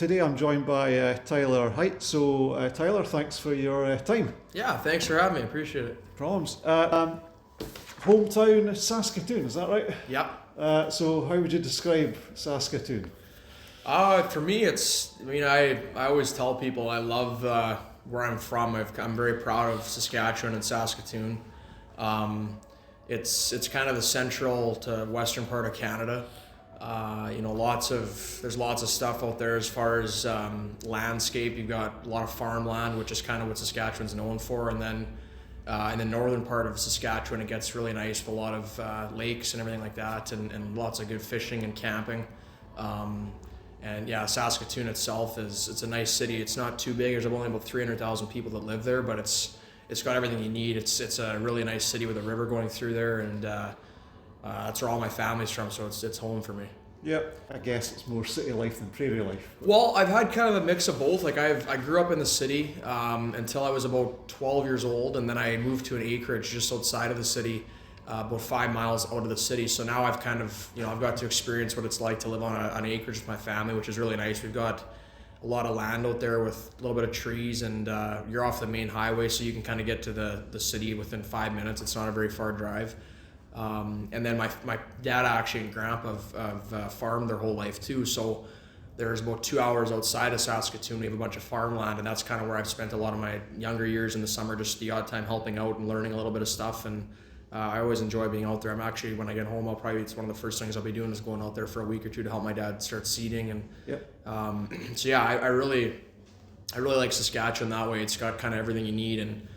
today I'm joined by Tyler Heidt. So, Tyler, thanks for your time. Yeah, thanks for having me. Appreciate it. Problems. Hometown Saskatoon, is that right? Yeah. So, how would you describe Saskatoon? For me, I always tell people I love where I'm from. I'm very proud of Saskatchewan and Saskatoon. It's kind of the central to western part of Canada. There's lots of stuff out there as far as landscape. You've got a lot of farmland, which is kind of what Saskatchewan's known for, and then in the northern part of Saskatchewan, it gets really nice with a lot of lakes and everything like that, and lots of good fishing and camping. And yeah, Saskatoon itself it's a nice city. It's not too big. There's only about 300,000 people that live there, but it's got everything you need. It's a really nice city with a river going through there, and that's where all my family's from, so it's home for me. Yep. I guess it's more city life than prairie life. Well, I've had kind of a mix of both. Like I grew up in the city until I was about 12 years old, and then I moved to an acreage just outside of the city, about 5 miles out of the city. So now I've kind of, I've got to experience what it's like to live on an acreage with my family, which is really nice. We've got a lot of land out there with a little bit of trees, and you're off the main highway, so you can kind of get to the city within 5 minutes. It's not a very far drive. And then my dad actually and grandpa have farmed their whole life too. So there's about 2 hours outside of Saskatoon. We have a bunch of farmland, and that's kind of where I've spent a lot of my younger years in the summer, just the odd time helping out and learning a little bit of stuff. And I always enjoy being out there. I'm actually, when I get home, it's one of the first things I'll be doing is going out there for a week or two to help my dad start seeding. And so yeah, I really like Saskatchewan that way. It's got kind of everything you need, and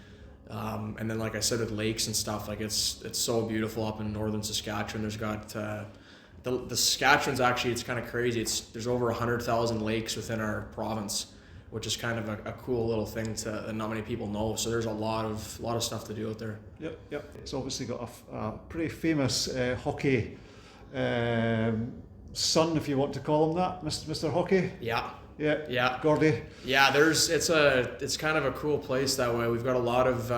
then like I said, with lakes and stuff, like it's so beautiful up in northern Saskatchewan. There's got the Saskatchewan's actually, it's kind of crazy. There's over 100,000 lakes within our province, which is kind of a cool little thing that not many people know. So there's a lot of stuff to do out there. Yep. It's obviously got a pretty famous hockey son, if you want to call him that, Mr. Hockey. Yeah. Gordy. Yeah, it's kind of a cool place that way. We've got a lot of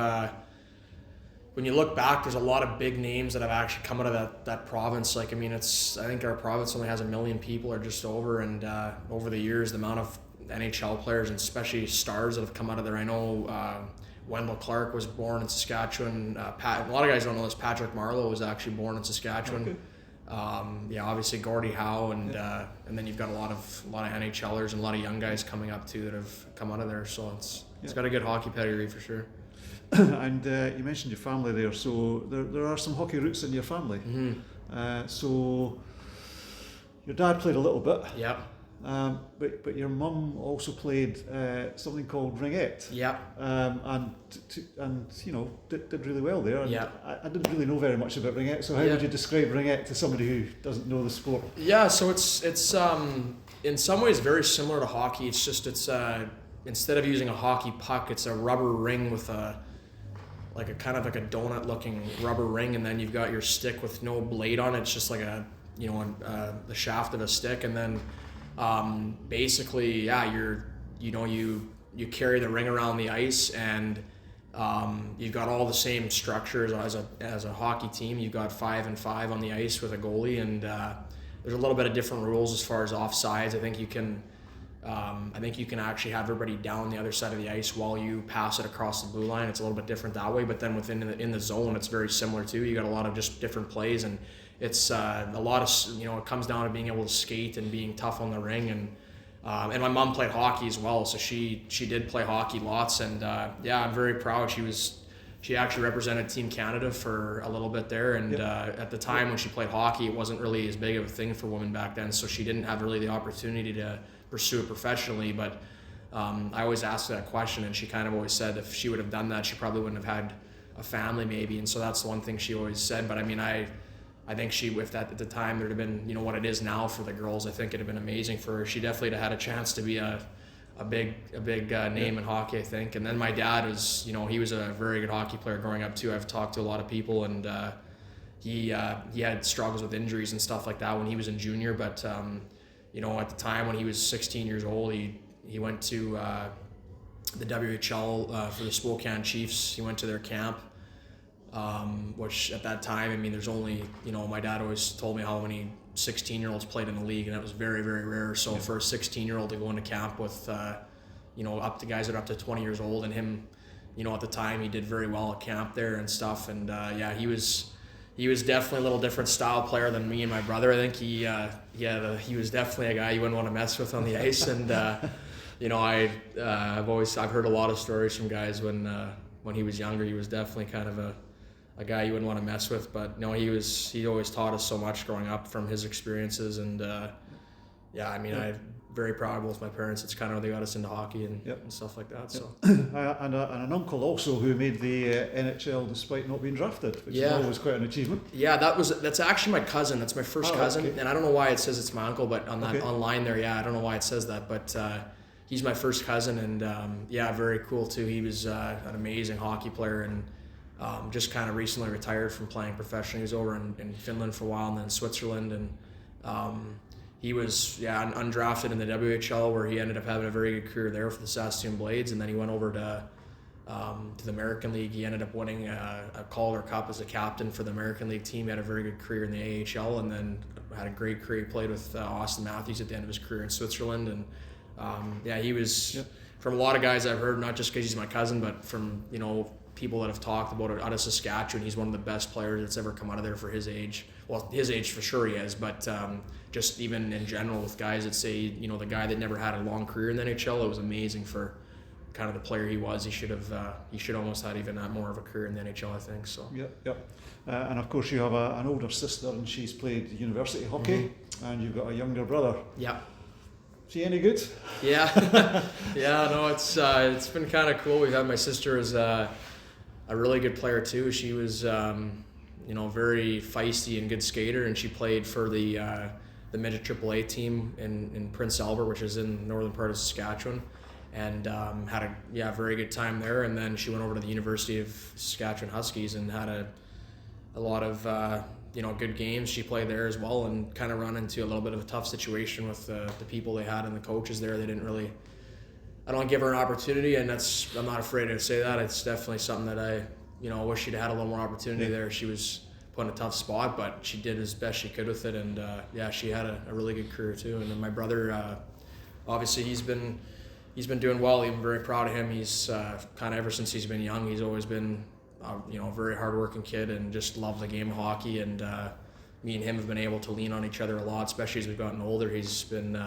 when you look back, there's a lot of big names that have actually come out of that province. Like, I mean, I think our province only has 1 million people or just over, and over the years, the amount of NHL players and especially stars that have come out of there. I know Wendell Clark was born in Saskatchewan. A lot of guys don't know this. Patrick Marleau was actually born in Saskatchewan. Okay. Obviously Gordie Howe, and then you've got a lot of NHLers and a lot of young guys coming up too that have come out of there. So it's got a good hockey pedigree for sure. And you mentioned your family there, so there are some hockey roots in your family. Mm-hmm. So your dad played a little bit. Yep. But your mum also played something called ringette. Yeah. And did really well there. And yeah. I didn't really know very much about ringette. So how would you describe ringette to somebody who doesn't know the sport? Yeah. So it's in some ways very similar to hockey. It's just instead of using a hockey puck, it's a rubber ring with a kind of like a donut looking rubber ring, and then you've got your stick with no blade on it. It's just like the shaft of a stick, and then basically, you carry the ring around the ice, and you've got all the same structures as a hockey team. You've got 5 and 5 on the ice with a goalie, and there's a little bit of different rules as far as offsides. I think you can actually have everybody down the other side of the ice while you pass it across the blue line. It's a little bit different that way, but then in the zone, it's very similar too. You got a lot of just different plays, and it's a lot of, it comes down to being able to skate and being tough on the ring. And my mom played hockey as well, so she did play hockey lots. And I'm very proud. She actually represented Team Canada for a little bit there. And at the time when she played hockey, it wasn't really as big of a thing for women back then, so she didn't have really the opportunity to pursue it professionally. But I always asked her that question, and she kind of always said if she would have done that, she probably wouldn't have had a family maybe. And so that's the one thing she always said. But I mean, I think if that at the time there'd have been, what it is now for the girls, I think it'd have been amazing for her. She definitely would have had a chance to be a big name in hockey, I think. And then my dad was, he was a very good hockey player growing up too. I've talked to a lot of people, and he had struggles with injuries and stuff like that when he was in junior. But at the time when he was 16 years old, he went to the WHL for the Spokane Chiefs. He went to their camp. Which at that time, I mean, there's only, my dad always told me how many 16-year-olds played in the league, and that was very, very rare. So for a 16-year-old to go into camp with, up to guys that are up to 20 years old, and him, at the time he did very well at camp there and stuff. And he was definitely a little different style player than me and my brother. I think he was definitely a guy you wouldn't want to mess with on the ice. And I've heard a lot of stories from guys when he was younger. He was definitely kind of a guy you wouldn't want to mess with. But no, he always taught us so much growing up from his experiences. And I'm very proud of both my parents. It's kind of how they got us into hockey and stuff like that. So and an uncle also who made the NHL despite not being drafted, which is always quite an achievement. Yeah, that's actually my cousin. That's my first cousin, okay. And I don't know why it says it's my uncle, but on that online there, I don't know why it says that, but he's my first cousin, and very cool too. He was an amazing hockey player, and just kind of recently retired from playing professionally. He was over in Finland for a while and then Switzerland, and he was undrafted in the WHL, where he ended up having a very good career there for the Saskatoon Blades, and then he went over to the American League. He ended up winning a Calder Cup as a captain for the American League team. He had a very good career in the AHL, and then had a great career. He played with Austin Matthews at the end of his career in Switzerland, and he was from a lot of guys I've heard, not just because he's my cousin, but from people that have talked about it out of Saskatchewan. He's one of the best players that's ever come out of there for his age. Well, his age for sure he is, but just even in general with guys that say, the guy that never had a long career in the NHL, it was amazing for kind of the player he was. He should almost had even had more of a career in the NHL, I think. So. And of course you have an older sister, and she's played university hockey, and you've got a younger brother. Yeah. Is he any good? Yeah. No, it's been kind of cool. We've had my sister as a really good player too. She was very feisty and good skater, and she played for the midget AAA team in Prince Albert, which is in the northern part of Saskatchewan, and had a very good time there. And then she went over to the University of Saskatchewan Huskies and had a lot of good games. She played there as well, and kind of run into a little bit of a tough situation with the people they had and the coaches there. They didn't really, I don't give her an opportunity, and I'm not afraid to say that. It's definitely something that I wish she'd had a little more opportunity there. She was put in a tough spot, but she did as best she could with it, and she had a really good career too. And then my brother, obviously he's been doing well. I'm very proud of him. He's kind of ever since he's been young, he's always been a very hardworking kid and just loved the game of hockey. And me and him have been able to lean on each other a lot, especially as we've gotten older. He's been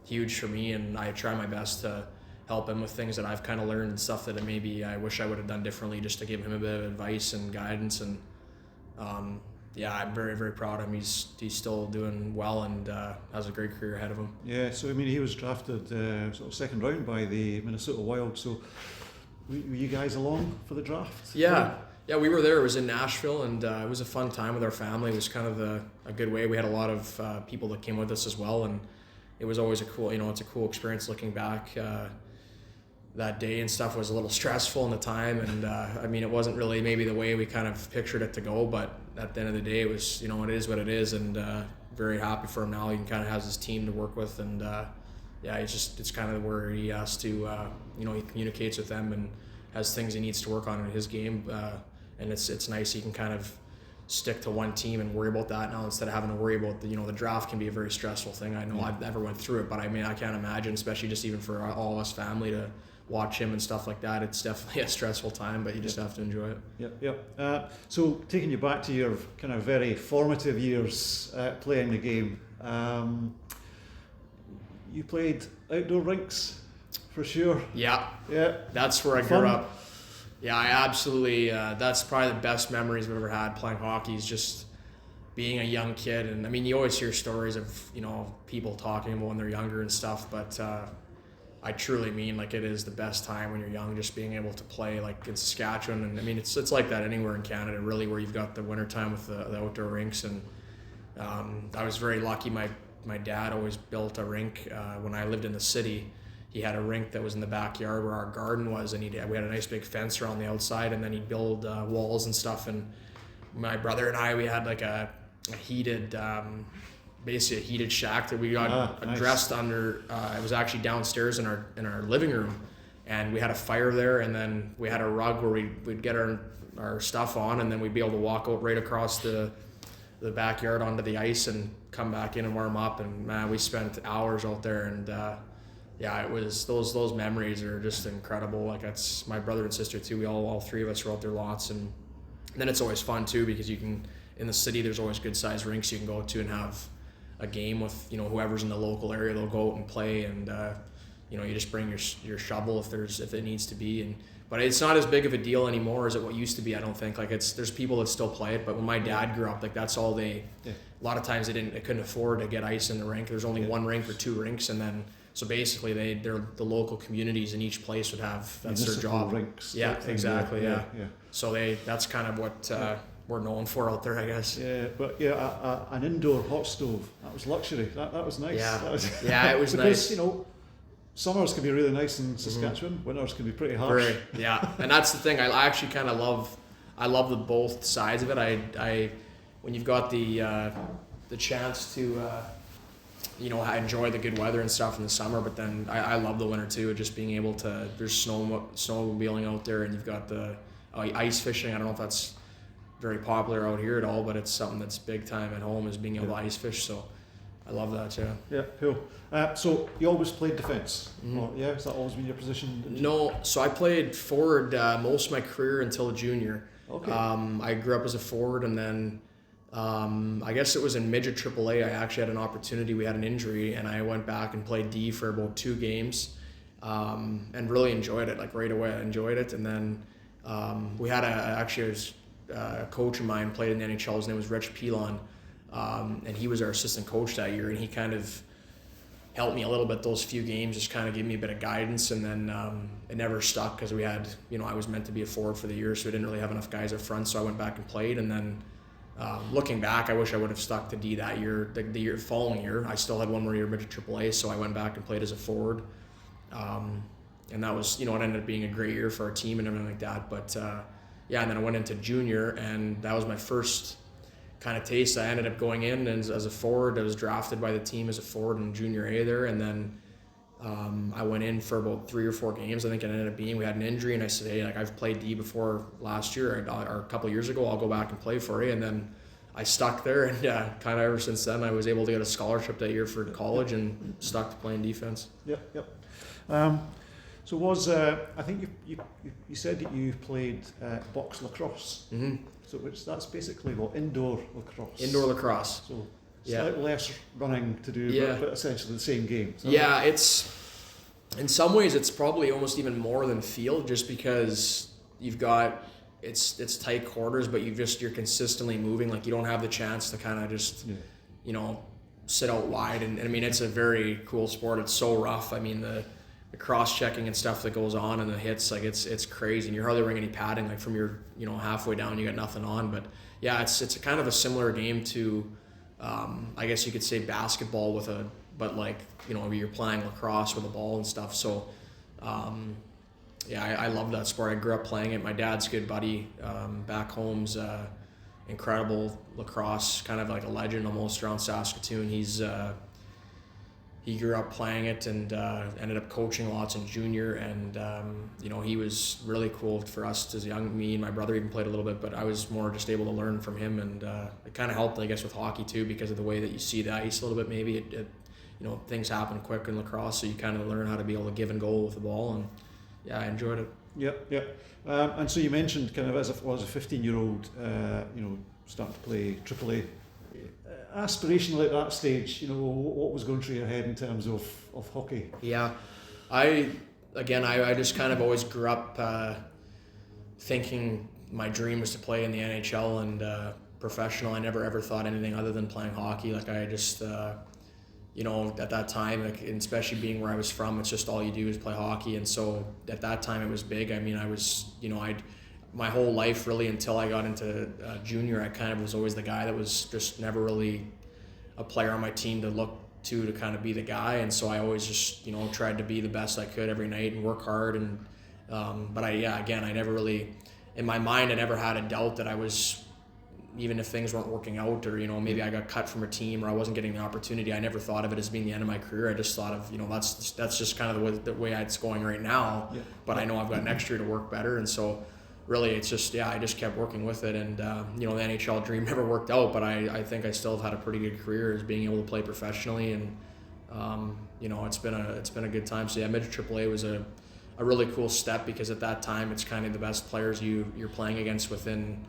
huge for me, and I try my best to help him with things that I've kind of learned and stuff that maybe I wish I would have done differently, just to give him a bit of advice and guidance. And I'm very, very proud of him. He's still doing well and has a great career ahead of him. Yeah, so he was drafted sort of second round by the Minnesota Wild. So were you guys along for the draft? Yeah, we were there. It was in Nashville, and it was a fun time with our family. It was kind of a good way. We had a lot of people that came with us as well, and it was always it's a cool experience looking back. That day and stuff was a little stressful in the time, and it wasn't really maybe the way we kind of pictured it to go, but at the end of the day it was, it is what it is, and very happy for him now. He kind of has his team to work with, and it's kind of where he has to he communicates with them and has things he needs to work on in his game, and it's nice he can kind of stick to one team and worry about that now instead of having to worry about the draft can be a very stressful thing. I know I've never went through it, but I can't imagine, especially just even for all of us family, to watch him and stuff like that. It's definitely a stressful time, but you just have to enjoy it. So taking you back to your kind of very formative years playing the game, you played outdoor rinks for sure. Yeah, that's where I grew up. Yeah, I absolutely, that's probably the best memories I've ever had playing hockey, is just being a young kid. And you always hear stories of, people talking about when they're younger and stuff, but I truly mean, it is the best time when you're young, just being able to play in Saskatchewan. And it's like that anywhere in Canada, really, where you've got the wintertime with the outdoor rinks. And I was very lucky. My dad always built a rink when I lived in the city. He had a rink that was in the backyard where our garden was, and we had a nice big fence around the outside, and then he'd build walls and stuff. And my brother and I, we had a heated, basically a heated shack that we got dressed under. It was actually downstairs in our living room, and we had a fire there, and then we had a rug where we'd get our stuff on, and then we'd be able to walk out right across the the backyard onto the ice and come back in and warm up. And man, we spent hours out there, and yeah, it was those memories are just incredible. Like that's my brother and sister too. We all three of us were out there lots, and then it's always fun too because you can in the city there's always good sized rinks you can go to and have a game with whoever's in the local area. They'll go out and play, and you just bring your shovel if it needs to be. But it's not as big of a deal anymore as it what used to be. I don't think there's people that still play it, but when my dad grew up, like that's all they. Yeah. A lot of times they couldn't afford to get ice in the rink. There's only one rink or two rinks, and then. So basically, they're the local communities in each place would have that's their job. Rinks. Yeah, exactly. Yeah. So that's kind of what we're known for out there, I guess. Yeah, but an indoor hot stove, that was luxury. That was nice. Yeah, that was it was because, nice. Summers can be really nice in Saskatchewan. Winters can be pretty harsh. Right. Yeah, and that's the thing. I actually kind of love. I love the both sides of it. I when you've got the chance to. I enjoy the good weather and stuff in the summer, but then I love the winter too. Just being able to, there's snowmobiling out there, and you've got the ice fishing. I don't know if that's very popular out here at all, but it's something that's big time at home is being able to ice fish. So I love that too. Yeah, cool. So you always played defence? Mm-hmm. Has that always been your position? No, so I played forward most of my career until junior. Okay. I grew up as a forward, and then. I guess it was in midget AAA. I actually had an opportunity. We had an injury, and I went back and played D for about 2 games, and really enjoyed it. Like right away, I enjoyed it. And then we had a coach of mine played in the NHL. His name was Rich Pilon, and he was our assistant coach that year. And he kind of helped me a little bit those few games, just kind of gave me a bit of guidance. And then it never stuck because we had, I was meant to be a forward for the year, so we didn't really have enough guys up front. So I went back and played, and then. Looking back, I wish I would have stuck to D that year. The following year, I still had one more year of midget AAA, so I went back and played as a forward. And that was, it ended up being a great year for our team and everything like that. But and then I went into junior, and that was my first kind of taste. I ended up going in as a forward. I was drafted by the team as a forward in junior A there, and then I went in for about 3 or 4 games. I think it ended up being we had an injury, and I said, hey, I've played D before last year or a couple of years ago. I'll go back and play for you. And then I stuck there, and kind of ever since then I was able to get a scholarship that year for college and stuck to playing defense. Yep. So I think you said that you played box lacrosse. Mm-hmm. So that's basically indoor lacrosse. Indoor lacrosse. So. Slightly less running to do, but essentially the same game. It's in some ways it's probably almost even more than field, just because you've got it's tight quarters, but you're consistently moving. Like you don't have the chance to kind of just sit out wide. And I mean it's a very cool sport. It's so rough. I mean the cross checking and stuff that goes on and the hits, like it's crazy. And you're hardly wearing any padding. Like from your halfway down you got nothing on. But it's a kind of a similar game to. I guess you could say basketball you're playing lacrosse with a ball and stuff. So, I love that sport. I grew up playing it. My dad's good buddy back home's incredible lacrosse, kind of like a legend almost around Saskatoon. He grew up playing it and ended up coaching lots in junior, and he was really cool for us as me and my brother even played a little bit, but I was more just able to learn from him, and it kind of helped I guess with hockey too, because of the way that you see the ice a little bit. Maybe it things happen quick in lacrosse, so you kind of learn how to be able to give and go with the ball, and I enjoyed it. Yep. And so you mentioned kind of as a 15-year-old starting to play AAA. Aspirationally at that stage, what was going through your head in terms of hockey? Yeah, I just kind of always grew up thinking my dream was to play in the NHL and professional. I never ever thought anything other than playing hockey. Like I just, at that time, like, and especially being where I was from, it's just all you do is play hockey. And so at that time it was big. I mean, I was, my whole life really until I got into junior, I kind of was always the guy that was just never really a player on my team to look to kind of be the guy. And so I always just, tried to be the best I could every night and work hard. And, but I never really, in my mind, I never had a doubt that I was, even if things weren't working out or, maybe I got cut from a team or I wasn't getting the opportunity, I never thought of it as being the end of my career. I just thought of, that's just kind of the way it's going right now. Yeah. But I know I've got next year to work better. And so, really, it's just, I just kept working with it, and the NHL dream never worked out, but I think I still have had a pretty good career as being able to play professionally, and it's been a good time. So midget AAA was a really cool step, because at that time it's kind of the best players you're playing against within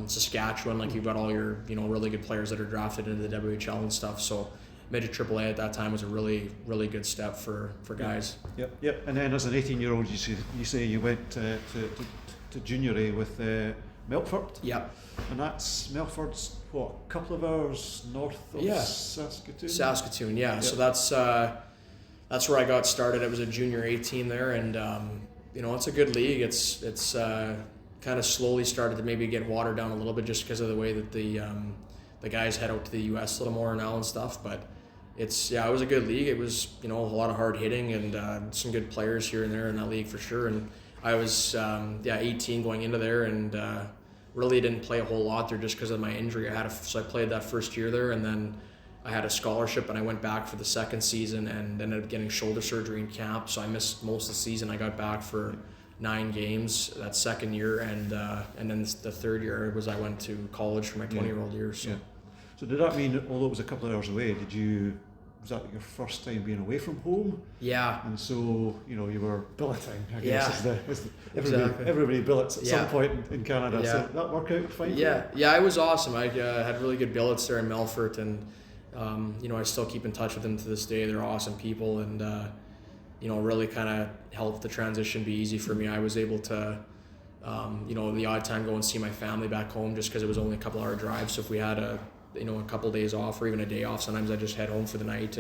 Saskatchewan. Like, you've got all your really good players that are drafted into the WHL and stuff. So midget AAA at that time was a really, really good step for guys. Yep. And then as an 18-year-old, you say you went to junior A with Melfort. Yep. And Melfort's what, a couple of hours north of Saskatoon? Saskatoon, yeah. Yep. So that's where I got started. It was a junior A team there, and it's a good league. It's kind of slowly started to maybe get watered down a little bit, just because of the way that the guys head out to the U.S. a little more now and stuff. But it was a good league. It was a lot of hard hitting and some good players here and there in that league for sure. And I was 18 going into there, and really didn't play a whole lot there just because of my injury. So I played that first year there, and then I had a scholarship, and I went back for the second season and ended up getting shoulder surgery in camp. So I missed most of the season. I got back for 9 games that second year, and then the third year I went to college for my 20-year-old year. So. Yeah. So did that mean, although it was a couple of hours away, was that your first time being away from home? Yeah. And so, you were billeting, I guess. Exactly. Everybody billets at some point in Canada. Yeah. So did that work out fine? Yeah, it was awesome. I had really good billets there in Melfort, and I still keep in touch with them to this day. They're awesome people, and really kind of helped the transition be easy for me. I was able to, the odd time go and see my family back home, just because it was only a couple hour drive. So if we had a couple days off or even a day off, sometimes I just head home for the night.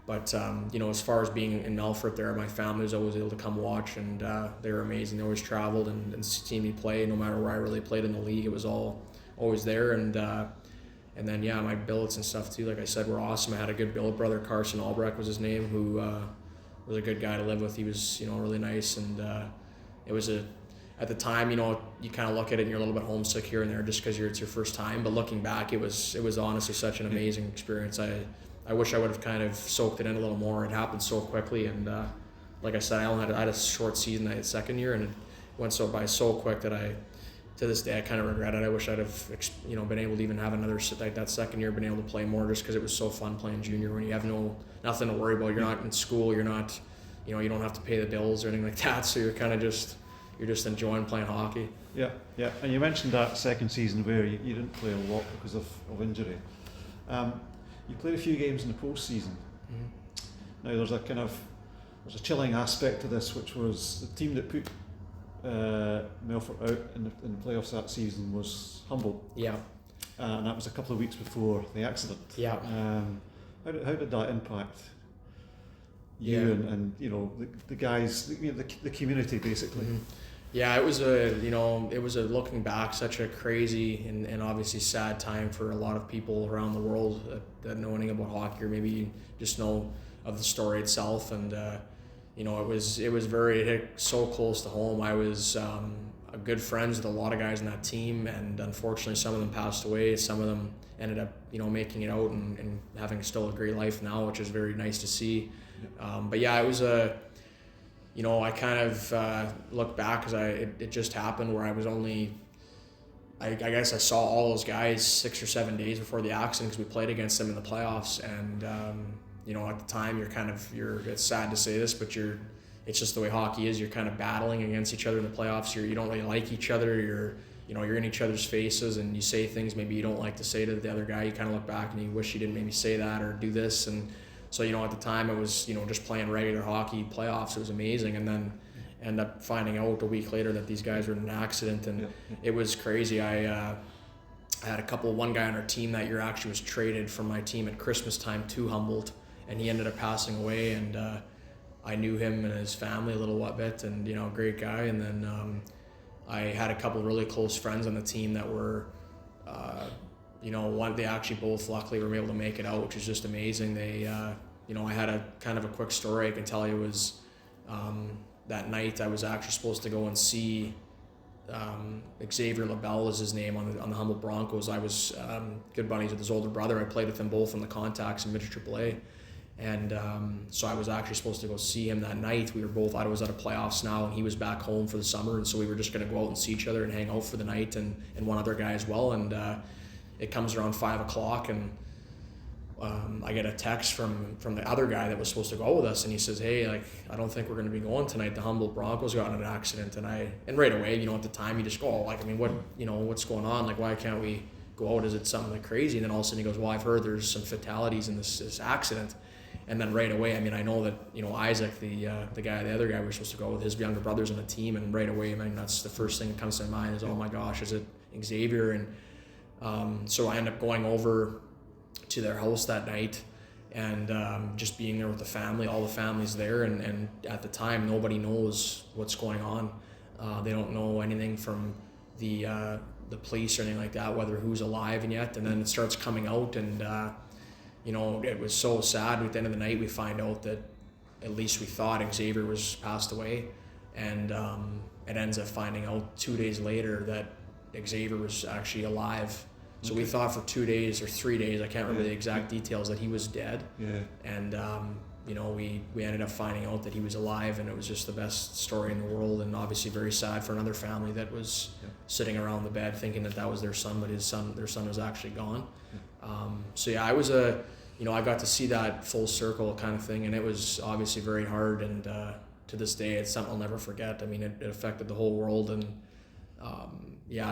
But as far as being in Melfort there, my family was always able to come watch, and they were amazing. They always traveled and seen me play. No matter where I really played in the league, it was always there. And then my billets and stuff too, like I said, were awesome. I had a good billet brother, Carson Albrecht was his name, who was a good guy to live with. He was really nice, and it was at the time, you kind of look at it and you're a little bit homesick here and there just because it's your first time. But looking back, it was honestly such an amazing experience. I wish I would have kind of soaked it in a little more. It happened so quickly, and like I said, I had a short season that second year, and it went by so quick that to this day I kind of regret it. I wish I'd have been able to even have another, like that second year, been able to play more, just because it was so fun playing junior when you have nothing to worry about. You're not in school. You're not, you don't have to pay the bills or anything like that. So you're kind of just enjoying playing hockey. Yeah. And you mentioned that second season where you didn't play a lot because of injury. You played a few games in the postseason. Mm-hmm. Now there's a chilling aspect to this, which was the team that put Melfort out in the playoffs that season was Humboldt. Yeah. And that was a couple of weeks before the accident. Yeah. How did that impact you and the guys, the community basically? Mm-hmm. Yeah, it was looking back, such a crazy and obviously sad time for a lot of people around the world that know anything about hockey, or maybe just know of the story itself. And it hit so close to home. I was good friends with a lot of guys in that team, and unfortunately some of them passed away. Some of them ended up making it out and having still a great life now, which is very nice to see. But yeah, it was I kind of look back, because it just happened where I was only, I guess I saw all those guys 6 or 7 days before the accident, because we played against them in the playoffs. And at the time it's sad to say this, but it's just the way hockey is. You're kind of battling against each other in the playoffs. You don't really like each other. You're in each other's faces, and you say things maybe you don't like to say to the other guy. You kind of look back and you wish you didn't maybe say that or do this. And so, at the time it was, just playing regular hockey playoffs. It was amazing. And then end up finding out a week later that these guys were in an accident, and it was crazy. I had one guy on our team that year actually was traded from my team at Christmas time to Humboldt, and he ended up passing away. And I knew him and his family a little bit, and great guy. And then I had a couple really close friends on the team that were they actually both luckily were able to make it out, which is just amazing. They I had a kind of a quick story I can tell you. Was that night I was actually supposed to go and see Xavier LaBelle is his name on the Humboldt Broncos. I was good buddies with his older brother. I played with them both in the contacts in midget AAA. And so I was actually supposed to go see him that night. We were both, I was out of playoffs now, and he was back home for the summer, and so we were just going to go out and see each other and hang out for the night, and one other guy as well. And it comes around 5 o'clock, and I get a text from the other guy that was supposed to go with us, and he says, "Hey, like, I don't think we're going to be going tonight. The Humboldt Broncos got in an accident." And right away, you know, at the time, you just go, "Oh, like, I mean, what's going on? Like, why can't we go out? Is it something like crazy?" And then all of a sudden he goes, "Well, I've heard there's some fatalities in this accident." And then right away, I mean, I know that, you know, Isaac, the other guy we were supposed to go with, his younger brother's on the team, and right away, I mean, that's the first thing that comes to mind is, oh my gosh, is it Xavier? And so I end up going over to their house that night, and just being there with the family, all the family's there, and at the time, nobody knows what's going on. They don't know anything from the police or anything like that, whether who's alive and yet, and then it starts coming out, and you know, it was so sad. At the end of the night, we find out that, at least we thought, Xavier was passed away, and it ends up finding out 2 days later that Xavier was actually alive. So we thought for 2 days or 3 days, I can't remember the exact details, that he was dead. Yeah. And you know, we ended up finding out that he was alive, and it was just the best story in the world, and obviously very sad for another family that was sitting around the bed thinking that was their son, but their son was actually gone. So yeah, I got to see that full circle kind of thing, and it was obviously very hard, and to this day, it's something I'll never forget. I mean, it affected the whole world, and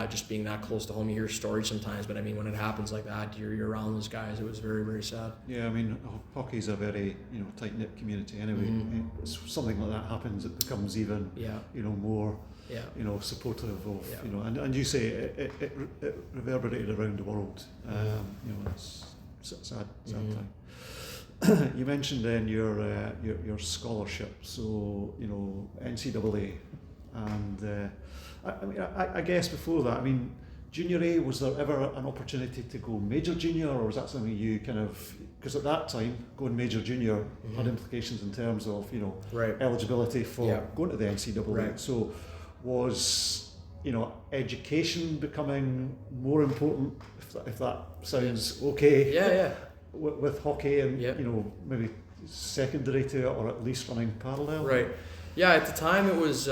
just being that close to home, you hear stories sometimes, but I mean, when it happens like that, you're around those guys. It was very, very sad. Yeah, I mean, hockey's a very, you know, tight-knit community anyway. Mm-hmm. It's something like that happens, it becomes even, you know, more, you know, supportive of, you know, and you say it reverberated around the world. You know, it's a sad time. You mentioned then your scholarship, so, you know, NCAA, and I guess before that, I mean, Junior A, was there ever an opportunity to go Major Junior, or was that something you kind of, because at that time going Major Junior had implications in terms of, you know, eligibility for going to the NCAA. So was, you know, education becoming more important, if that sounds okay? With hockey, and you know, maybe secondary to it, or at least running parallel? Right. Yeah, at the time it was,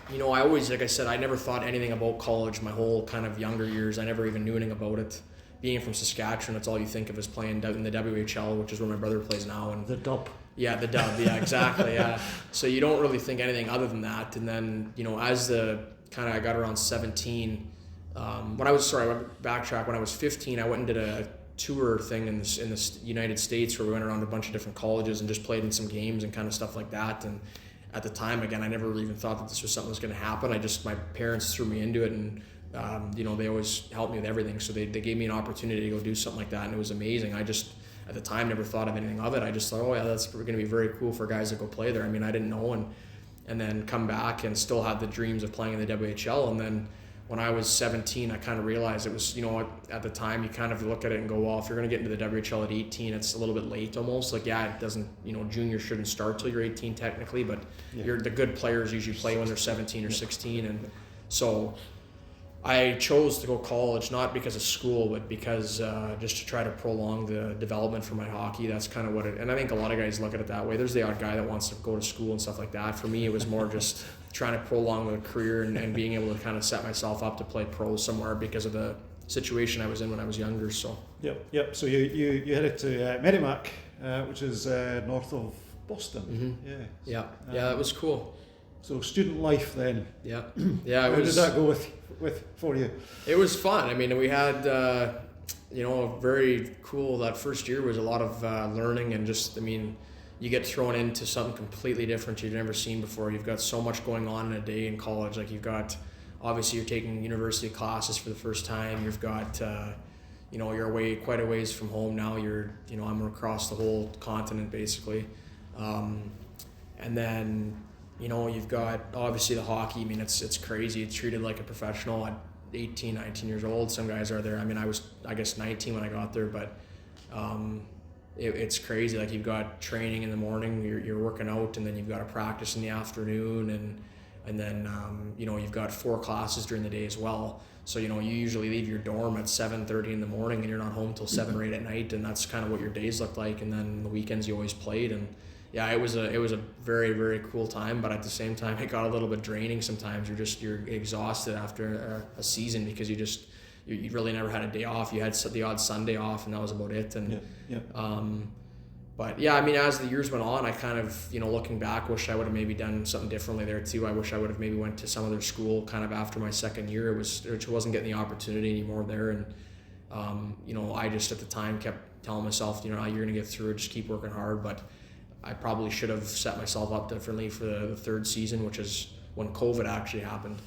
you know, I always, like I said, I never thought anything about college my whole kind of younger years. I never even knew anything about it. Being from Saskatchewan, that's all you think of is playing in the WHL, which is where my brother plays now. And the dub. Yeah, the dub. Yeah, exactly. Yeah. So you don't really think anything other than that. And then, you know, as I got around 17, when I was 15, I went and did a tour thing in the United States, where we went around a bunch of different colleges and just played in some games and kind of stuff like that. And at the time, again, I never really even thought that this was something that was going to happen. My parents threw me into it, and you know, they always helped me with everything. So they gave me an opportunity to go do something like that, and it was amazing. I just, at the time, never thought of anything of it. I just thought, oh yeah, that's going to be very cool for guys to go play there. I mean, I didn't know, and then come back and still had the dreams of playing in the WHL. And then when I was 17, I kind of realized it was, you know, at the time you kind of look at it and go, well, if you're going to get into the WHL at 18, it's a little bit late almost. Like, yeah, it doesn't, you know, junior shouldn't start till you're 18 technically, but the good players usually play when they're 17 or 16. And so I chose to go college, not because of school, but because just to try to prolong the development for my hockey. That's kind of what it, and I think a lot of guys look at it that way. There's the odd guy that wants to go to school and stuff like that. For me, it was more just trying to prolong the career and being able to kind of set myself up to play pro somewhere because of the situation I was in when I was younger. So yep. So you headed to Merrimack, which is north of Boston. Mm-hmm. That was cool. So student life then. Yeah. How did that go for you? It was fun. I mean, we had you know, very cool. That first year was a lot of learning, and just, I mean, you get thrown into something completely different you've never seen before. You've got so much going on in a day in college. Like, you've got, obviously you're taking university classes for the first time. You've got, you know, you're away quite a ways from home now. You know, I'm across the whole continent basically. And then, you know, you've got obviously the hockey. I mean, it's crazy. It's treated like a professional at 18, 19 years old. Some guys are there. I mean, I was, I guess, 19 when I got there, but it's crazy. Like, you've got training in the morning, you're working out, and then you've got a practice in the afternoon, and and then you've got 4 classes during the day as well. So you usually leave your dorm at 7:30 in the morning, and you're not home till 7 or 8 at night, and that's kind of what your days looked like. And then the weekends you always played, and yeah, it was a very, very cool time. But at the same time, it got a little bit draining sometimes. You're exhausted after a season because you really never had a day off. You had the odd Sunday off, and that was about it. And but yeah, I mean, as the years went on, I kind of, looking back, wish I would have maybe done something differently there too. I wish I would have maybe went to some other school kind of after my second year. It wasn't getting the opportunity anymore there, and I just at the time kept telling myself, you're going to get through it, just keep working hard. But I probably should have set myself up differently for the third season, which is when COVID actually happened.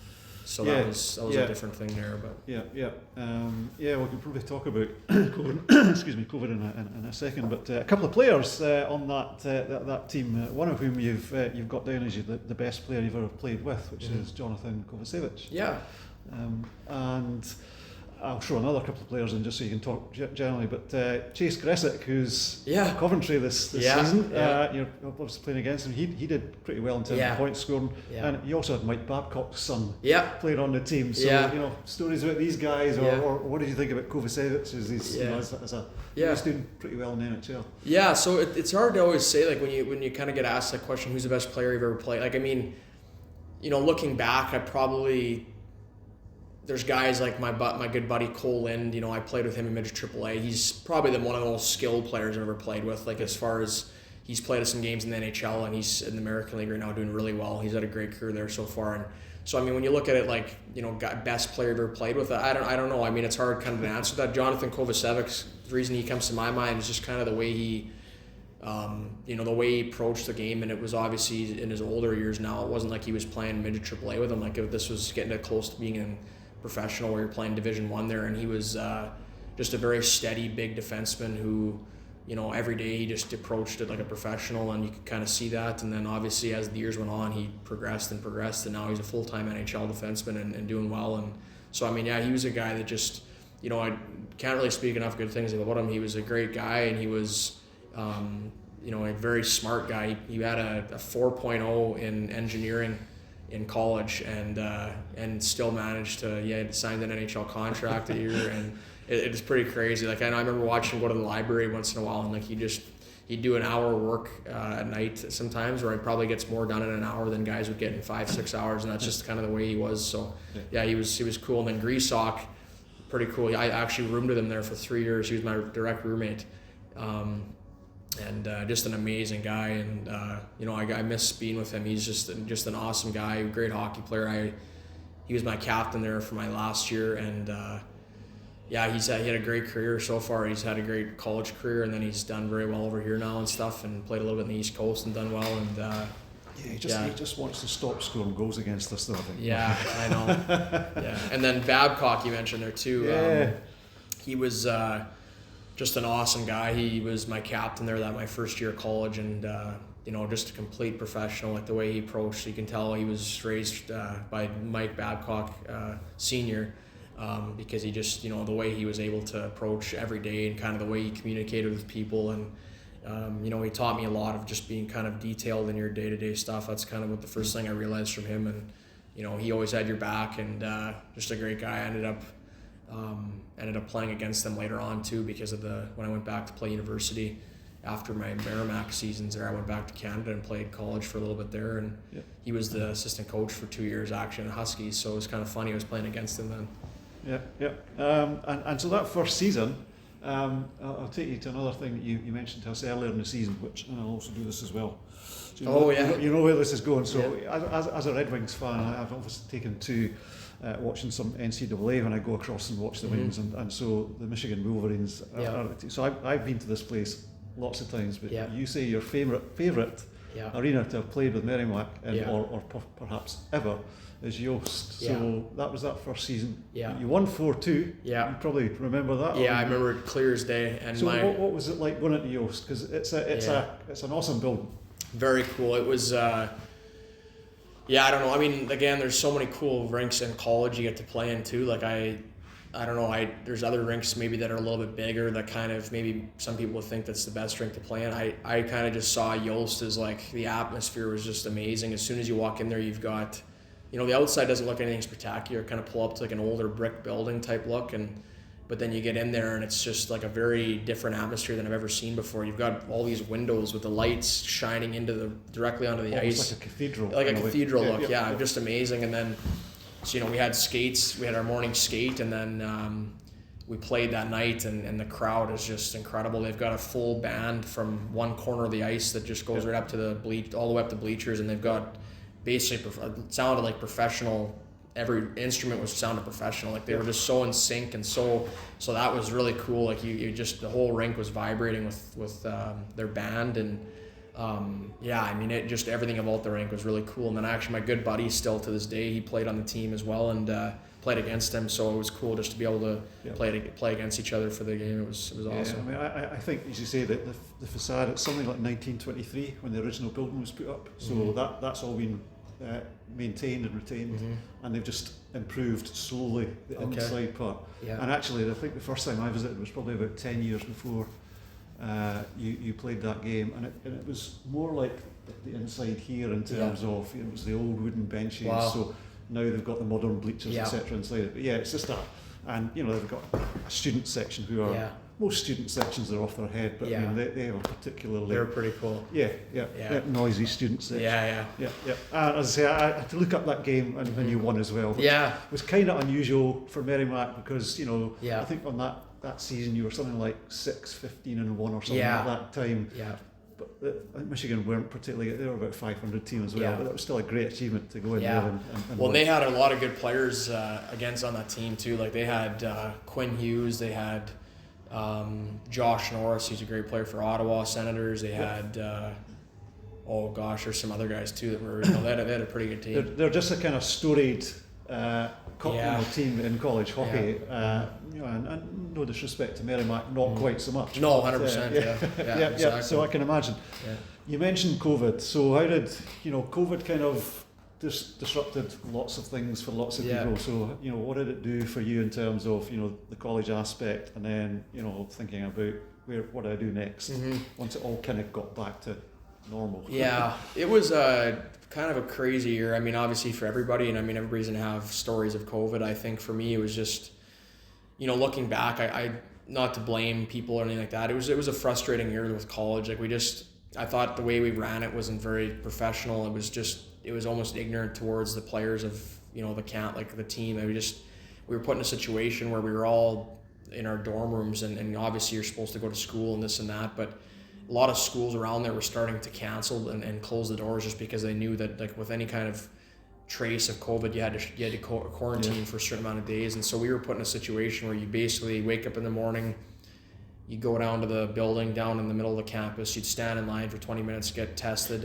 So that was a different thing there, but we can probably talk about COVID, excuse me, COVID in a second. But a couple of players on that team. One of whom you've got down as the best player you've ever played with, which is Jonathan Kovacevic. Yeah, and I'll show another couple of players in just so you can talk generally. But Chase Gressick, who's at Coventry this season, you're obviously playing against him. He did pretty well in terms of point scoring, and you also had Mike Babcock's son playing on the team. So stories about these guys, or what did you think about Kovacevic? He's doing pretty well in the NHL. Yeah, so it's hard to always say, like, when you kind of get asked that question, who's the best player you've ever played? Like, I mean, looking back, there's guys like my good buddy Cole Lind. I played with him in midget AAA. He's probably one of the most skilled players I've ever played with. Like, as far as he's played some games in the NHL, and he's in the American League right now doing really well. He's had a great career there so far. And so, I mean, when you look at it like, best player I've ever played with, I don't know. I mean, it's hard kind of to answer that. Jonathan Kovacevic, the reason he comes to my mind is just kind of the way he, the way he approached the game. And it was obviously in his older years now. It wasn't like he was playing midget AAA with him. Like, if this was getting close to being in professional where you're playing Division I there, and he was just a very steady big defenseman who every day he just approached it like a professional, and you could kind of see that. And then obviously as the years went on, he progressed, and now he's a full-time NHL defenseman and doing well. And so, I mean, he was a guy that just, I can't really speak enough good things about him. He was a great guy, and he was a very smart guy. He had a 4.0 in engineering in college, and still managed to sign an NHL contract a year, and it's pretty crazy. Like, I remember watching him go to the library once in a while, and like he'd do an hour work at night sometimes, where he probably gets more done in an hour than guys would get in 5-6 hours, and that's just kind of the way he was. So he was cool. And then Griesok, pretty cool. I actually roomed with him there for 3 years. He was my direct roommate. And just an amazing guy, and I miss being with him. He's just an awesome guy, great hockey player. He was my captain there for my last year, and he had a great career so far. He's had a great college career, and then he's done very well over here now and stuff, and played a little bit in the East Coast and done well. And he just wants to stop scoring goals against us, though, I think. Yeah, I know. And then Babcock, you mentioned there too. He was just an awesome guy. He was my captain there my first year of college, and just a complete professional. Like, the way he approached, you can tell he was raised by Mike Babcock Sr., because he just, the way he was able to approach every day, and kind of the way he communicated with people, and he taught me a lot of just being kind of detailed in your day-to-day stuff. That's kind of what the first thing I realized from him, and he always had your back, and just a great guy. I ended up playing against them later on too, because of when I went back to play university after my Merrimack seasons there. I went back to Canada and played college for a little bit there, and he was the assistant coach for 2 years actually in the Huskies, so it was kind of funny. I was playing against him then. And so that first season, I'll take you to another thing that you mentioned to us earlier in the season, and I'll also do this as well. So you know where this is going. So as a Red Wings fan, I've obviously taken to watching some NCAA when I go across and watch the Wings, and so the Michigan Wolverines so I've been to this place lots of times, but you say your favourite arena to have played with Merrimack or perhaps ever is Yost. So that was that first season. You won 4-2. You probably remember that. I remember it clear as day. And so what was it like going into Yost? Because it's an awesome building. Very cool. It was I don't know. I mean, again, there's so many cool rinks in college you get to play in too. Like, I don't know. There's other rinks maybe that are a little bit bigger that kind of maybe some people would think that's the best rink to play in. I kind of just saw Yost as, like, the atmosphere was just amazing. As soon as you walk in there, you've got the outside doesn't look anything spectacular. Kind of pull up to like an older brick building type look, but then you get in there and it's just like a very different atmosphere than I've ever seen before. You've got all these windows with the lights shining directly onto the ice. Like a cathedral. Like a cathedral look, yeah, just amazing. And then, so we had skates, we had our morning skate, and then we played that night, and the crowd is just incredible. They've got a full band from one corner of the ice that just goes right up to all the way up to bleachers, and they've got basically, it sounded like professional. Every instrument sounded professional. Like they were just so in sync, and so that was really cool. Like you just, the whole rink was vibrating with their band, and it just, everything about the rink was really cool. And then actually my good buddy still to this day, he played on the team as well, and played against him. So it was cool just to be able to play against each other for the game. It was awesome. I mean, I think, as you say, that the facade, it's something like 1923 when the original building was put up. So that's all been maintained and retained, and they've just improved slowly the inside part. And actually, I think the first time I visited was probably about 10 years before you played that game, and it was more like the inside here in terms of, it was the old wooden benches. So now they've got the modern bleachers, etc. inside it. But it's just and they've got a student section who are, most student sections are off their head, but I mean, they have a particularly... They're pretty cool. Noisy student section. As I say, I had to look up that game, and you won as well. It was kind of unusual for Merrimack because, I think on that season you were something like 6-15-1 or something at that time. But Michigan weren't particularly, they were about 500 team as well, but that was still a great achievement to go in there and well, they had a lot of good players against on that team too. Like they had Quinn Hughes, they had Josh Norris, he's a great player for Ottawa Senators. They had there's some other guys too that were, they had a pretty good team. They're just a kind of storied team in college hockey, and no disrespect to Merrimack, not quite so much. No, 100%. Exactly. So I can imagine. You mentioned COVID. So how did COVID kind of disrupted lots of things for lots of people? So what did it do for you in terms of the college aspect, and then thinking about what do I do next once it all kind of got back to normal? It was kind of a crazy year. I mean, obviously for everybody, and I mean everybody's gonna have stories of COVID. I think for me it was just, looking back, I not to blame people or anything like that. It was a frustrating year with college. Like I thought the way we ran it wasn't very professional. It was almost ignorant towards the players of the camp, like the team. We were put in a situation where we were all in our dorm rooms, and obviously you're supposed to go to school and this and that, but a lot of schools around there were starting to cancel and close the doors just because they knew that, like, with any kind of trace of COVID, you had to quarantine for a certain amount of days. And so we were put in a situation where you basically wake up in the morning, you go down to the building down in the middle of the campus, you'd stand in line for 20 minutes to get tested.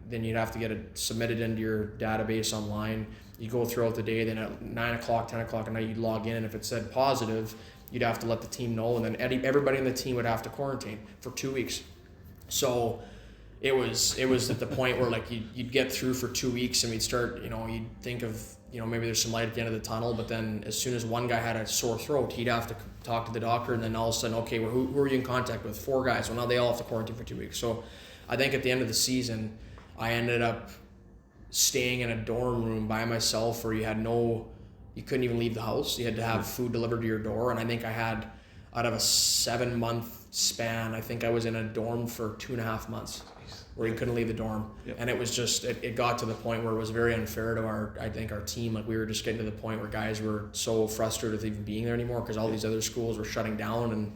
Then you'd have to get it submitted into your database online. You go throughout the day, then at 9 o'clock, 10 o'clock at night, you'd log in, and if it said positive, you'd have to let the team know, and then everybody in the team would have to quarantine for 2 weeks. So it was at the point where, like, you'd get through for 2 weeks, and we'd start, you'd think of, maybe there's some light at the end of the tunnel, but then as soon as one guy had a sore throat, he'd have to talk to the doctor, and then all of a sudden, okay, well, who are you in contact with? 4 guys. Well, now they all have to quarantine for 2 weeks. So I think at the end of the season, I ended up staying in a dorm room by myself where you couldn't even leave the house. You had to have food delivered to your door. And I think I had, out of a 7-month span, I think I was in a dorm for 2.5 months where you couldn't leave the dorm. And it was just, it got to the point where it was very unfair to our team. Like, we were just getting to the point where guys were so frustrated with even being there anymore because all these other schools were shutting down,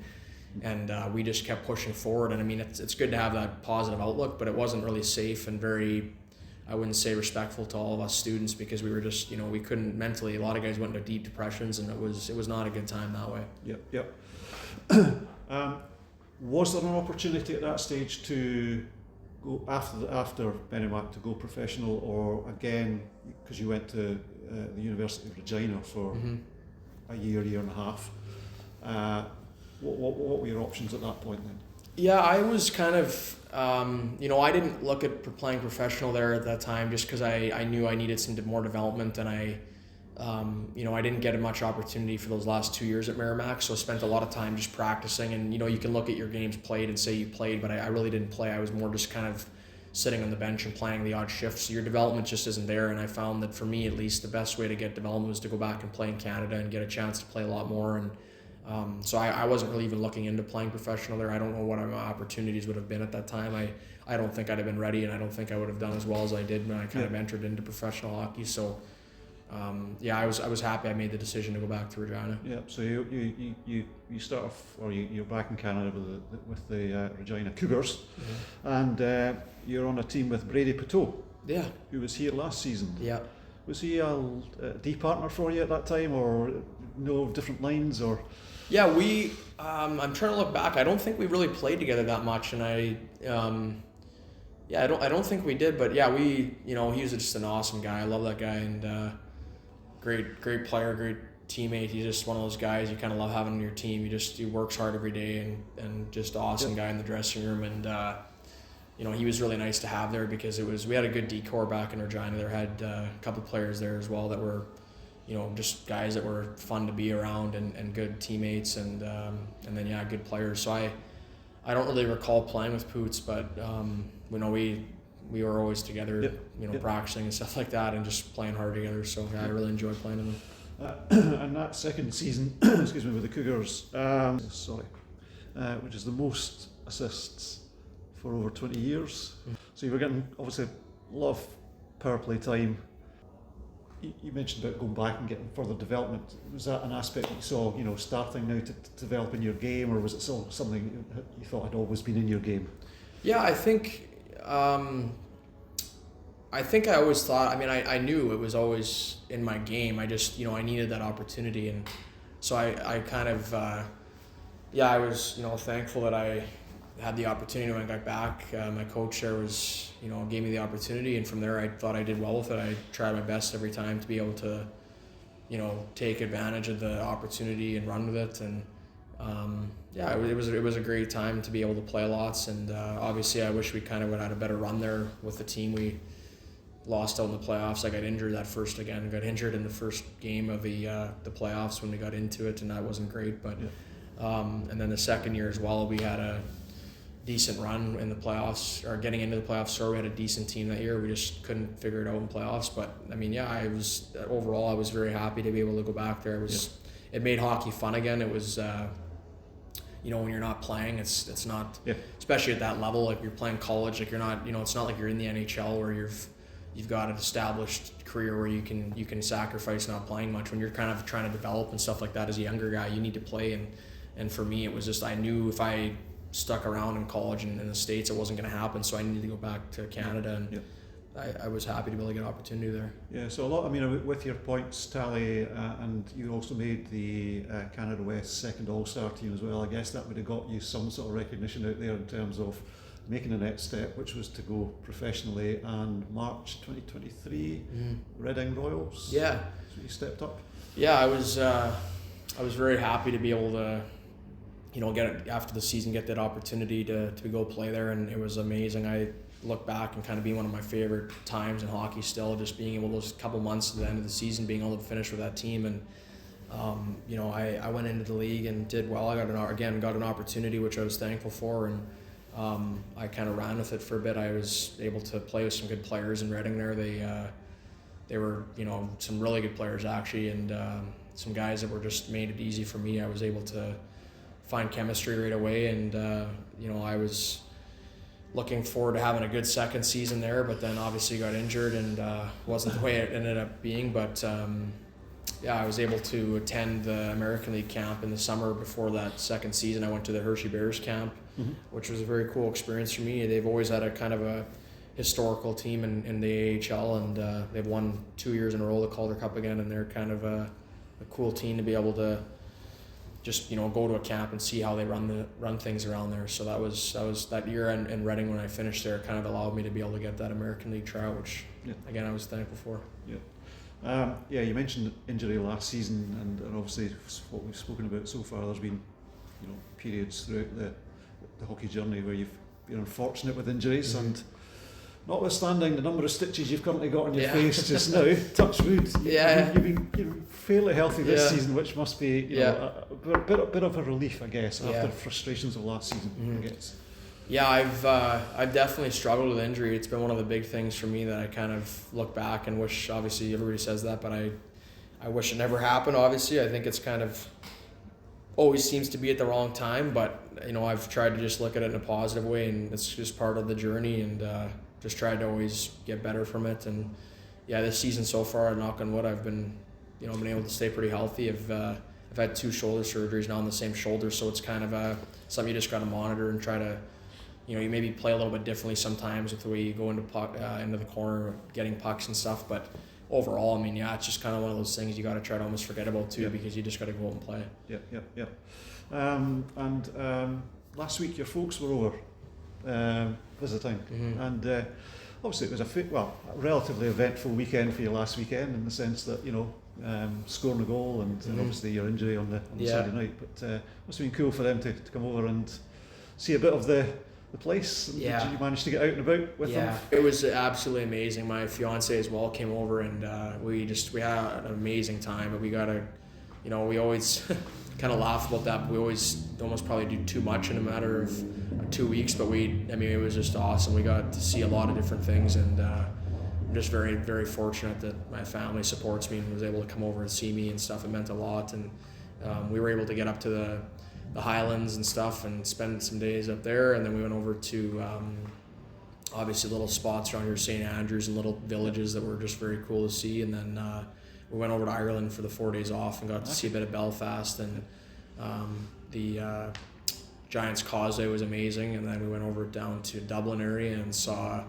and we just kept pushing forward. And I mean, it's good to have that positive outlook, but it wasn't really safe and very, I wouldn't say respectful to all of us students, because we were just, we couldn't mentally, a lot of guys went into deep depressions, and it was not a good time that way. Was there an opportunity at that stage to go after Merrimack to go professional, or again, because you went to the University of Regina for a year and a half, what were your options at that point then? Yeah, I was kind of, I didn't look at playing professional there at that time just because I knew I needed some more development, and I didn't get much opportunity for those last 2 years at Merrimack, so I spent a lot of time just practicing. And you can look at your games played and say you played, but I really didn't play. I was more just kind of sitting on the bench and playing the odd shifts. So your development just isn't there. And I found that for me, at least, the best way to get development was to go back and play in Canada and get a chance to play a lot more. And so I wasn't really even looking into playing professional there. I don't know what my opportunities would have been at that time. I don't think I'd have been ready, and I don't think I would have done as well as I did when I kind of entered into professional hockey. So I was happy I made the decision to go back to Regina. Yeah, so you start off, or you're back in Canada with the Regina Cougars, and you're on a team with Brady Pateau, who was here last season. Yeah. Was he a D partner for you at that time, or no different lines, or? Yeah, I'm trying to look back. I don't think we really played together that much, and I don't think we did. But yeah, he was just an awesome guy. I love that guy, and great player, great teammate. He's just one of those guys you kind of love having on your team. He works hard every day, and just an awesome guy in the dressing room. And he was really nice to have there because we had a good decor back in Regina. There had a couple players there as well that were, just guys that were fun to be around and good teammates, and then good players. So I don't really recall playing with Poots, but we were always together, practicing and stuff like that, and just playing hard together. So I really enjoyed playing with them. And that second season, excuse me, with the Cougars, which is the most assists for over 20 years. So you were getting obviously a lot of power play time. You mentioned about going back and getting further development. Was that an aspect that you saw, starting now to develop in your game, or was it still something you thought had always been in your game? Yeah, I think I always thought. I knew it was always in my game. I just, I needed that opportunity, and so I kind of, I was, thankful that I had the opportunity when I got back. My coach there was, gave me the opportunity, and from there I thought I did well with it. I tried my best every time to be able to, take advantage of the opportunity and run with it. And it was a great time to be able to play lots. And obviously I wish we kind of would have had a better run there with the team. We lost out in the playoffs. I got injured got injured in the first game of the playoffs when we got into it, and that wasn't great. But and then the second year as well, we had a decent run in the playoffs, or getting into the playoffs. So we had a decent team that year. We just couldn't figure it out in playoffs. But overall I was very happy to be able to go back there. It made hockey fun again. It was when you're not playing, it's not, especially at that level, like you're playing college, like you're not, it's not like you're in the NHL where you've got an established career where you can sacrifice not playing much. When you're kind of trying to develop and stuff like that as a younger guy, you need to play. And for me, it was just, I knew if I stuck around in college and in the States, it wasn't going to happen. So I needed to go back to Canada, and I was happy to be able to get an opportunity there. Yeah, so a lot, with your points tally, and you also made the Canada West second All-Star team as well. I guess that would have got you some sort of recognition out there in terms of making the next step, which was to go professionally. And March 2023, Reading Royals. Yeah. So you stepped up. Yeah, I was very happy to be able to, after the season, get that opportunity to go play there, and it was amazing. I look back and kind of be one of my favorite times in hockey still, just being able, those couple months to the end of the season, being able to finish with that team. And I went into the league and did well. I got an opportunity, which I was thankful for, and I kind of ran with it for a bit. I was able to play with some good players in Reading there. They were some really good players actually, and some guys that were just made it easy for me. I was able to find chemistry right away, and I was looking forward to having a good second season there, but then obviously got injured and wasn't the way it ended up being. But I was able to attend the American League camp in the summer before that second season. I went to the Hershey Bears camp, which was a very cool experience for me. They've always had a kind of a historical team in the AHL, and they've won 2 years in a row the Calder Cup again, and they're kind of a cool team to be able to just go to a camp and see how they run things around there. So that was that year in Reading when I finished there, kind of allowed me to be able to get that American League tryout, which again I was thankful for. You mentioned injury last season, and obviously what we've spoken about so far. There's been periods throughout the hockey journey where you've been unfortunate with injuries, and notwithstanding the number of stitches you've currently got on your face just now, touch wood, you've been fairly healthy this season, which must be a bit of a relief, I guess, after frustrations of last season. I guess. Yeah, I've definitely struggled with injury. It's been one of the big things for me that I kind of look back and wish. Obviously, everybody says that, but I wish it never happened. Obviously, I think it's kind of always seems to be at the wrong time. But I've tried to just look at it in a positive way, and it's just part of the journey, and just tried to always get better from it. And yeah, this season so far, knock on wood, I've been been able to stay pretty healthy. I've had 2 shoulder surgeries now on the same shoulder, so it's kind of something you just got to monitor and try to. You maybe play a little bit differently sometimes with the way you go into the corner, getting pucks and stuff. But overall, I mean, yeah, it's just kind of one of those things you got to try to almost forget about too, because you just got to go out and play. And last week your folks were over visiting, and obviously it was a relatively eventful weekend for you last weekend, in the sense that scoring a goal and obviously your injury on the Saturday night. But must have been cool for them to come over and see a bit of the place. Yeah. Did you manage to get out and about with them? Yeah, it was absolutely amazing. My fiance as well came over, and we had an amazing time. But we gotta, we always kind of laugh about that. But we always almost probably do too much in a matter of 2 weeks. But it was just awesome. We got to see a lot of different things, and I'm just very, very fortunate that my family supports me and was able to come over and see me and stuff. It meant a lot, and we were able to get up to the Highlands and stuff and spend some days up there, and then we went over to obviously little spots around here, St. Andrews, and little villages that were just very cool to see. And then we went over to Ireland for the 4 days off and got to see a bit of Belfast, and the Giants Causeway was amazing. And then we went over down to Dublin area and saw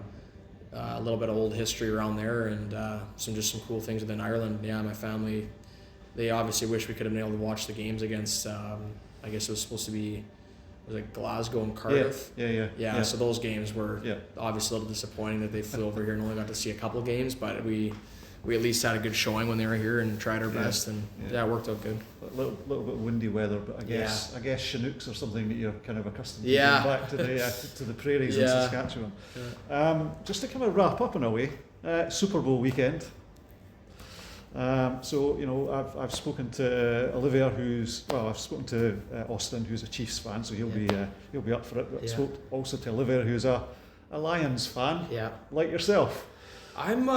a little bit of old history around there, and some cool things within Ireland. Yeah, my family, they obviously wish we could have been able to watch the games against I guess it was supposed to be, was it Glasgow and Cardiff? Yeah. So those games were obviously a little disappointing that they flew over here and only got to see a couple games, but we at least had a good showing when they were here and tried our best, and it worked out good. A little bit windy weather, but I guess Chinooks are something that you're kind of accustomed to going back to the prairies in Saskatchewan. Just to kind of wrap up in a way, Super Bowl weekend. So I've spoken to Olivia, I've spoken to Austin, who's a Chiefs fan, so he'll be up for it. But I spoke also to Olivia, who's a Lions fan, like yourself. I'm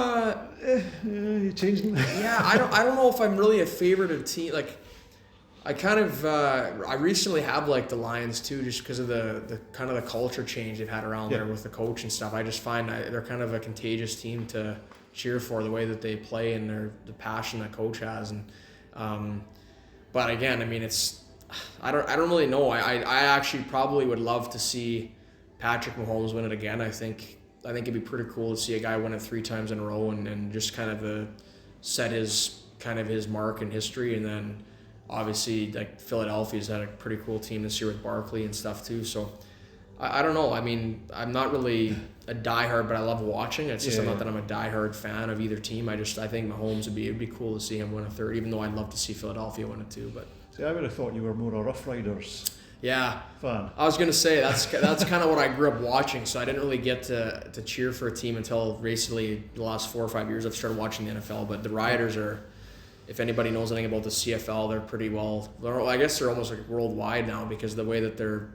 you changing? I don't know if I'm really a favorite of team. Like, I kind of I recently have liked the Lions too, just because of the kind of the culture change they've had around there with the coach and stuff. I just find they're kind of a contagious team to cheer for, the way that they play and the passion that coach has. And but again, I mean, it's I don't really know. I actually probably would love to see Patrick Mahomes win it again. I think it'd be pretty cool to see a guy win it 3 times in a row and just kind of set his mark in history. And then obviously, like, Philadelphia's had a pretty cool team this year with Barkley and stuff too. So I don't know. I mean, I'm not really a diehard, but I love watching. It's just not that I'm a diehard fan of either team. I think Mahomes it'd be cool to see him win a 3rd, even though I'd love to see Philadelphia win it too. But see, I would have thought you were more a Rough Riders fan. I was gonna say that's kind of what I grew up watching. So I didn't really get to cheer for a team until recently. The last 4 or 5 years, I've started watching the NFL. But the Riders are, if anybody knows anything about the CFL, they're pretty well. I guess they're almost like worldwide now, because the way that they're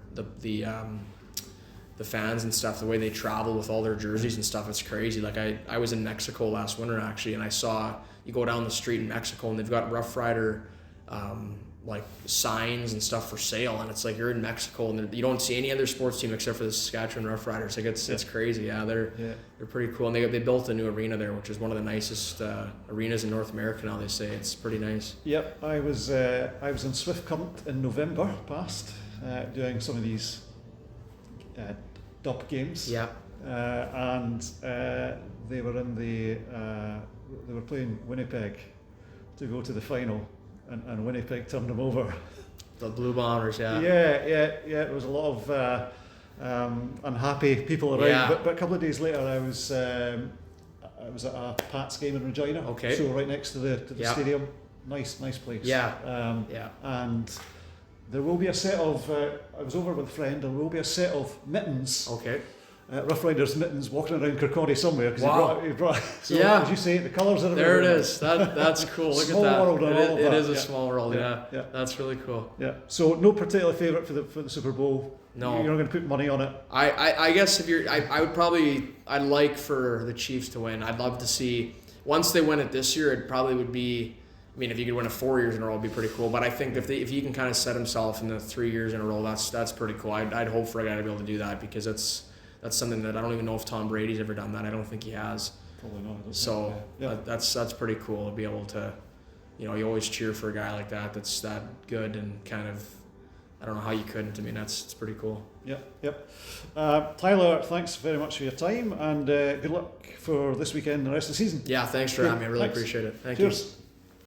the fans and stuff, the way they travel with all their jerseys and stuff, it's crazy. Like I was in Mexico last winter actually, and I saw, you go down the street in Mexico and they've got Rough Rider like signs and stuff for sale, and it's like you're in Mexico and you don't see any other sports team except for the Saskatchewan Rough Riders. Like it's crazy. They're pretty cool, and they built a new arena there, which is one of the nicest arenas in North America now. They say it's pretty nice. Yep, I was in Swift Current in November past, doing some of these DUP games. And they were playing Winnipeg to go to the final, and Winnipeg turned them over. The Blue Bombers, Yeah. There was a lot of unhappy people around. But a couple of days later, I was at a Pats game in Regina. Okay. So right next to the stadium. Nice place. And there will be a set of. I was over with a friend. There will be a set of mittens. Okay. Rough Riders mittens walking around Kirkcaldy somewhere because Wow. he brought so Yeah. as you say, the colours are There it everywhere. is. That's cool. Look Small at that. world and all of It that. is a Yeah. small world. Yeah. Yeah. That's really cool. Yeah. So no particular favourite for the Super Bowl. No. You're not going to put money on it. I guess if you're, I would probably, I'd like for the Chiefs to win. I'd love to see, once they win it this year, it probably would be, I mean, if you could win it 4 years in a row, it'd be pretty cool. But I think if he can kind of set himself in the 3 years in a row, that's pretty cool. I'd hope for a guy to be able to do that because that's something that I don't even know if Tom Brady's ever done that. I don't think he has. Probably not. So Yeah. that's pretty cool to be able to, you know, you always cheer for a guy like that that's that good and kind of, I don't know how you couldn't. I mean, it's pretty cool. Yep. Tyler, thanks very much for your time and good luck for this weekend and the rest of the season. Yeah, thanks for having me. I really appreciate it. Thank you. Cheers.